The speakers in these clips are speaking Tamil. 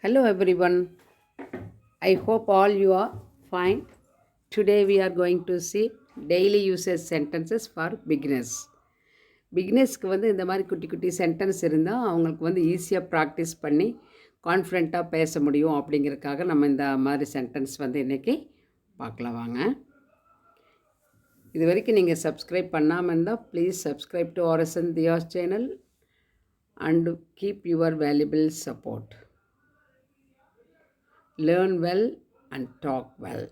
Hello everyone. I hope all you are fine. Today we are going to see daily usage sentences for beginners. பிகினர்ஸ்க்கு இந்த மாதிரி குட்டி குட்டி சென்டென்ஸ் இருந்தால் அவங்களுக்கு ஈஸியாக ப்ராக்டிஸ் பண்ணி கான்ஃபிடெண்ட்டாக பேச முடியும் அப்படிங்கிறதுக்காக நம்ம இந்த மாதிரி சென்டென்ஸ் இன்றைக்கி பார்க்கலாம் வாங்க. இது வரைக்கும் நீங்கள் சப்ஸ்கிரைப் பண்ணாமல் இருந்தால் ப்ளீஸ் சப்ஸ்கிரைப் டு ஆர்எஸ்என் தியாஸ் channel and keep your valuable support. Learn well and talk well.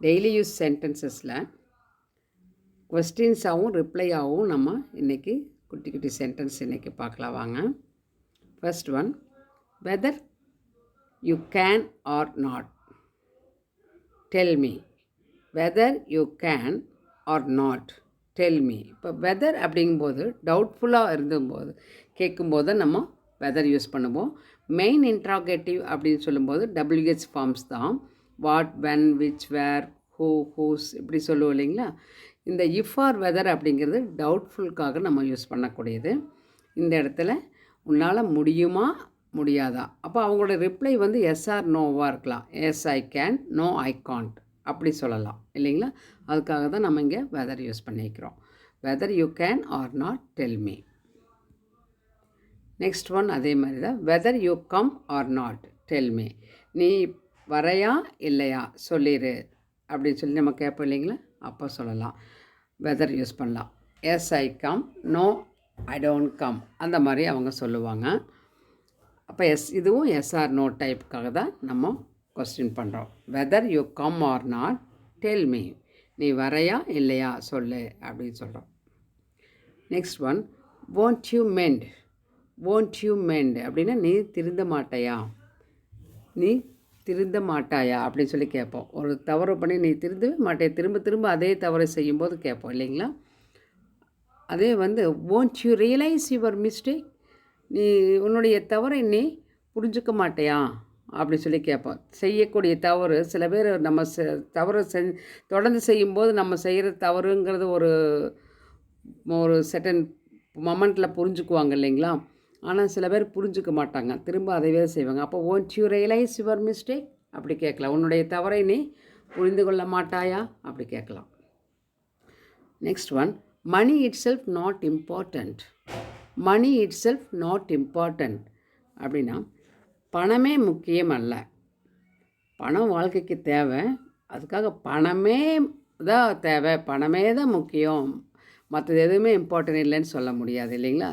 Daily use sentencesல கொஸ்டின்ஸாகவும் ரிப்ளையாகவும் நம்ம இன்றைக்கி குட்டி குட்டி சென்டென்ஸ் இன்றைக்கி பார்க்கலாம் வாங்க. First one, whether you can or not tell me. Whether you can or not tell me. இப்போ வெதர் அப்படிங்கும்போது டவுட்ஃபுல்லாக இருந்தும்போது கேட்கும்போது நம்ம வெதர் யூஸ் பண்ணுவோம். மெயின் இன்ட்ராகேட்டிவ் அப்படின்னு சொல்லும்போது WH ஃபார்ம்ஸ் தான். What, when, which, where, who, whose இப்படி சொல்லுவோம் இல்லைங்களா. இந்த இஃப் ஆர் வெதர் அப்படிங்கிறது டவுட்ஃபுல்காக நம்ம யூஸ் பண்ணக்கூடியது. இந்த இடத்துல உன்னால் முடியுமா முடியாதா, அப்போ அவங்களோட ரிப்ளை எஸ் ஆர் நோவாக இருக்கலாம். Yes I can, no I can't அப்படி சொல்லலாம் இல்லைங்களா. அதுக்காக தான் நம்ம இங்கே வெதர் யூஸ் பண்ணிக்கிறோம். Whether you can or not tell me. Next one அதே மாதிரி தான், whether you come or not tell me. நீ வரையா இல்லையா சொல்லிடு அப்படின்னு சொல்லி நம்ம கேட்போம் இல்லைங்களா, அப்போ சொல்லலாம். வெதர் யூஸ் பண்ணலாம். Yes I come, no I don't come அந்த மாதிரி அவங்க சொல்லுவாங்க. அப்போ இதுவும் எஸ் ஆர் நோ டைப்புக்காக தான் நம்ம கொஸ்டின் பண்ணுறோம். Whether you come or not tell me. நீ வரையா இல்லையா சொல்லு அப்படின்னு சொல்கிறோம். Next one, won't you mend. won't you mend அப்படின்னா நீ திருந்த மாட்டாயா, நீ திருந்த மாட்டாயா அப்படின்னு சொல்லி கேட்போம். ஒரு தவறு பண்ணி நீ திருந்தவே மாட்டே, திரும்ப திரும்ப அதே தவறை செய்யும்போது கேட்போம் இல்லைங்களா. அதே won't you realize your mistake. நீ உன்னுடைய தவறை நீ புரிஞ்சுக்க மாட்டையா அப்படி சொல்லி கேட்போம். செய்யக்கூடிய தவறு சில பேர் நம்ம தவறு தொடர்ந்து செய்யும்போது நம்ம செய்கிற தவறுங்கிறது ஒரு செகண்ட் மொமெண்ட்டில் புரிஞ்சுக்குவாங்க இல்லைங்களா. ஆனால் சில பேர் புரிஞ்சுக்க மாட்டாங்க, திரும்ப அதைவே செய்வாங்க. அப்போ won't you realize your mistake அப்படி கேட்கலாம். உன்னுடைய தவறை நீ புரிந்து கொள்ள மாட்டாயா அப்படி கேட்கலாம். Next one, money itself not important. Money itself not important அப்படின்னா பணமே முக்கியம் அல்ல. பணம் வாழ்க்கைக்கு தேவை, அதுக்காக பணமே தான் தேவை, பணமே தான் முக்கியம், மற்றது எதுவுமே இம்பார்ட்டன்ட் இல்லைன்னு சொல்ல முடியாது இல்லைங்களா.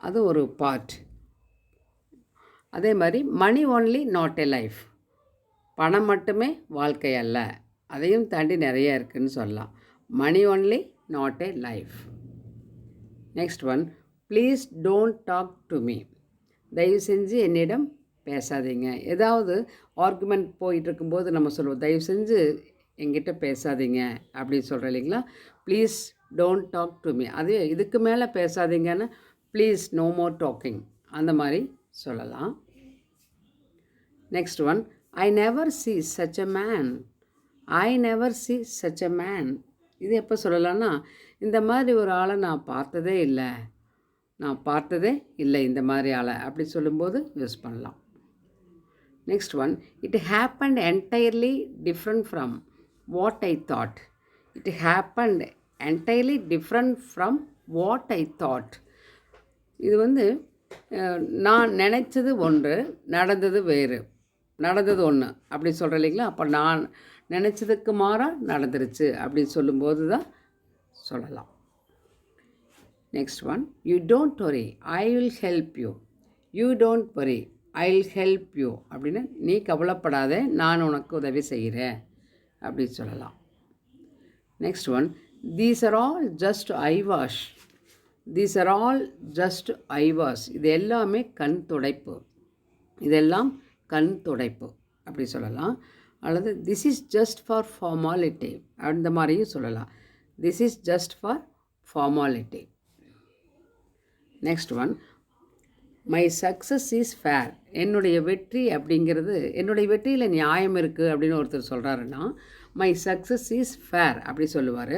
அது ஒரு பார்ட். அதே மாதிரி money only not a life. பணம் மட்டுமே வாழ்க்கை அல்ல, அதையும் தாண்டி நிறைய இருக்குதுன்னு சொல்லலாம். Money only not a life. Next one, please don't talk to me. தயவு செஞ்சு என்னிடம் பேசாதீங்க. ஏதாவது ஆர்குமெண்ட் போயிட்டுருக்கும்போது நம்ம சொல்லுவோம், தயவு செஞ்சு என்கிட்ட பேசாதீங்க அப்படின்னு சொல்கிறோம் இல்லைங்களா. Please don't talk to me. அதே இதுக்கு மேலே பேசாதீங்கன்னா ப்ளீஸ் நோ மோர் டாக்கிங் அந்த மாதிரி சொல்லலாம். Next one, I never see such a man. I never see such a man. இது எப்போ சொல்லலாம்னா, இந்த மாதிரி ஒரு ஆளை நான் பார்த்ததே இல்லை, நான் பார்த்ததே இல்லை இந்த மாதிரி ஆளை அப்படி சொல்லும்போது யூஸ் பண்ணலாம். Next one, it happened entirely different from what I thought. It happened entirely different from what I thought. இது நான் நினச்சது ஒன்று, நடந்தது வேறு, நடந்தது ஒன்று அப்படி சொல்கிறேன் இல்லைங்களா. அப்போ நான் நினச்சதுக்கு மாறாக நடந்துருச்சு அப்படின்னு சொல்லும்போது தான் சொல்லலாம். Next one, you don't worry I will help you. You don't worry I will help you அப்படின்னா நீ கவலைப்படாதே, நான் உனக்கு உதவி செய்கிறேன் அப்படின்னு சொல்லலாம். Next one, these are all just I wash. These are all just I wash. இது எல்லாமே கண் துடைப்பு, இதெல்லாம் கண் துடைப்பு அப்படி சொல்லலாம். அல்லது this is just for formality அந்த மாதிரியும் சொல்லலாம். This is just for formality. Next one, my success is fair. என்னுடைய வெற்றி அப்படிங்கிறது, என்னுடைய வெற்றியில் நியாயம் இருக்குது அப்படின்னு ஒருத்தர் சொல்கிறாருன்னா மை சக்ஸஸ் இஸ் ஃபேர் அப்படி சொல்லுவார்.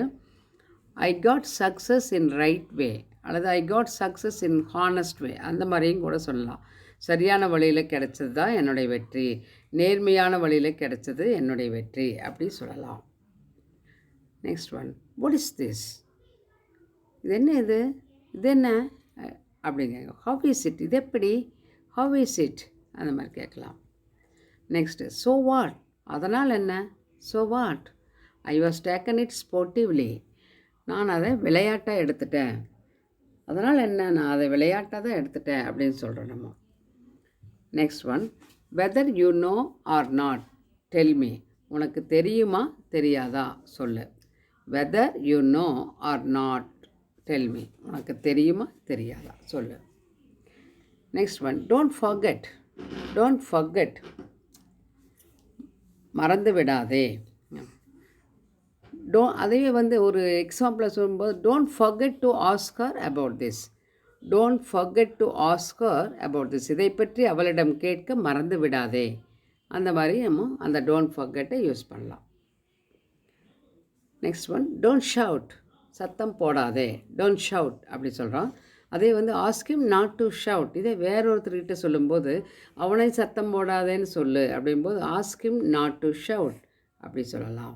I got success in right way அல்லது I got success in honest way, அந்த மாதிரியும் கூட சொல்லலாம். சரியான வழியில் கிடைச்சது தான் என்னுடைய வெற்றி, நேர்மையான வழியில் கிடைச்சது என்னுடைய வெற்றி அப்படி சொல்லலாம். Next one, what is this? இது என்ன இது என்ன அப்படிங்க. How is it? இது எப்படி? How is it? அந்த மாதிரி கேட்கலாம். Next, so what? அதனால் என்ன? So what? I was taken it sportively. நான் அதை விளையாட்டாக எடுத்துட்டேன். அதனால் என்ன? நான் அதை விளையாட்டாக தான் எடுத்துட்டேன் அப்படின்னு சொல்கிறோம் நம்ம. Next one, whether you know or not tell me. உனக்கு தெரியுமா தெரியாதா சொல்லு. Whether you know or not tell me. உனக்கு தெரியுமா தெரியாதா சொல்லு. Next one, don't forget. Don't forget, மறந்து விடாதே. அதையே ஒரு எக்ஸாம்பிளை சொல்லும்போது, don't forget to ask her about this. Don't forget to ask her about this. இதை பற்றி அவளிடம் கேட்க மறந்து விடாதே. அந்த மாதிரி நம்ம அந்த டோன்ட் ஃபர்கெட்டை யூஸ் பண்ணலாம். Next one, don't shout. சத்தம் போடாதே. டோன்ட் ஷவுட் அப்படி சொல்கிறோம். அதே ask him not to shout. இதே வேறொருத்தர்கிட்ட சொல்லும்போது அவனை சத்தம் போடாதேன்னு சொல்லு அப்படிங்கும்போது ask him not to shout அப்படி சொல்லலாம்.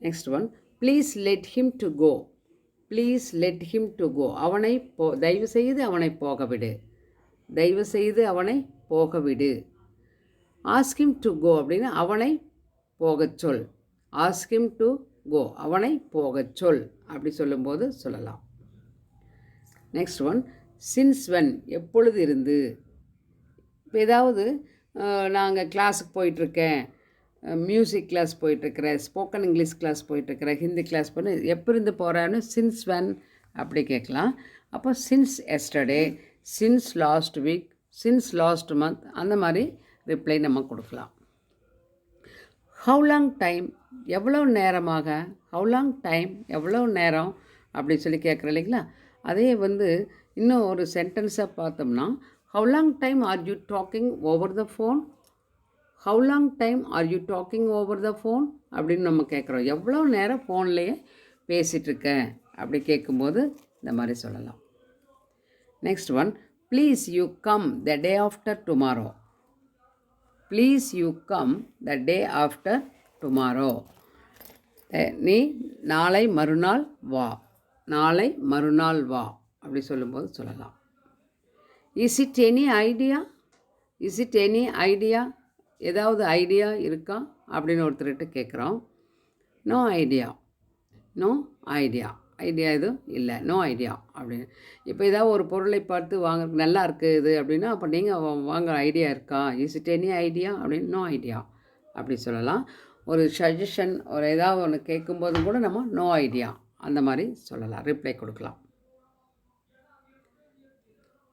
Next one, please let him to go. Please let him to go. அவனை தயவு செய்து அவனை போக விடு. தயவு செய்து அவனை போக விடு. ஆஸ்க் ஹிம் டு கோ அப்படின்னா அவனை போகச் சொல். ஆஸ்க் ஹிம் டு கோ, அவனை போகச் சொல் அப்படி சொல்லும்போது சொல்லலாம். நெக்ஸ்ட் ஒன், சின்ஸ் வென், எப்பொழுது இருந்து. இப்போ ஏதாவது நாங்கள் கிளாஸுக்கு போயிட்டுருக்கேன், மியூசிக் கிளாஸ் போயிட்டுருக்கிறேன், ஸ்போக்கன் இங்கிலீஷ் கிளாஸ் போயிட்டுருக்கிறேன், ஹிந்தி கிளாஸ் பண்ணி எப்போ இருந்து போகிறேன்னு சின்ஸ் வென் அப்படி கேட்கலாம். அப்போ since yesterday, since last week, since last month, அந்த மாதிரி ரிப்ளை நம்ம கொடுக்கலாம். ஹவு லாங் டைம், எவ்வளோ நேரமாக. ஹவு லாங் டைம், எவ்வளோ நேரம் அப்படி சொல்லி கேட்குறோம் இல்லைங்களா. அதே இன்னும் ஒரு சென்டென்ஸாக பார்த்தோம்னா, how long time are you talking over the phone. How long time are you talking over the phone அப்படின்னு நம்ம கேட்குறோம். எவ்வளோ நேரம் ஃபோன்லேயே பேசிகிட்ருக்கேன் அப்படி கேட்கும்போது இந்த மாதிரி சொல்லலாம். Next one, please you come the day after tomorrow. Please you come the day after tomorrow. நீ நாளை மறுநாள் வா. நாளை மறுநாள் வா அப்படி சொல்லும்போது சொல்லலாம். Is it any idea. Is it any idea, ஏதாவது ஐடியா இருக்கா அப்படின்னு ஒருத்தர்கிட்ட கேட்குறோம். No idea. No idea, idea எதுவும் இல்லை, நோ ஐடியா அப்படின்னு. இப்போ ஏதாவது ஒரு பொருளை பார்த்து வாங்க நல்லா இருக்குது இது அப்படின்னா அப்போ நீங்கள் வாங்க ஐடியா இருக்கா. இஸ் இட் எனி ஐடியா அப்படின்னு நோ ஐடியா அப்படி சொல்லலாம். ஒரு சஜஷன் ஒரு ஏதாவது ஒன்று கேட்கும்போதும் கூட நம்ம நோ ஐடியா அந்த மாதிரி சொல்லலாம், ரிப்ளை கொடுக்கலாம்.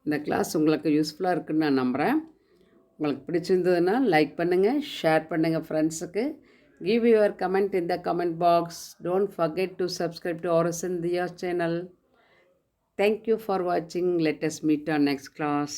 இந்த கிளாஸ் உங்களுக்கு யூஸ்ஃபுல்லாக இருக்குதுன்னு நான் நம்புகிறேன். உங்களுக்கு பிடிச்சிருந்ததுன்னா லைக் பண்ணுங்கள், ஷேர் பண்ணுங்கள் ஃப்ரெண்ட்ஸுக்கு. Give your comment in the comment box. Don't forget to subscribe to our Sindhya channel. Thank you for watching. Let us meet on next class.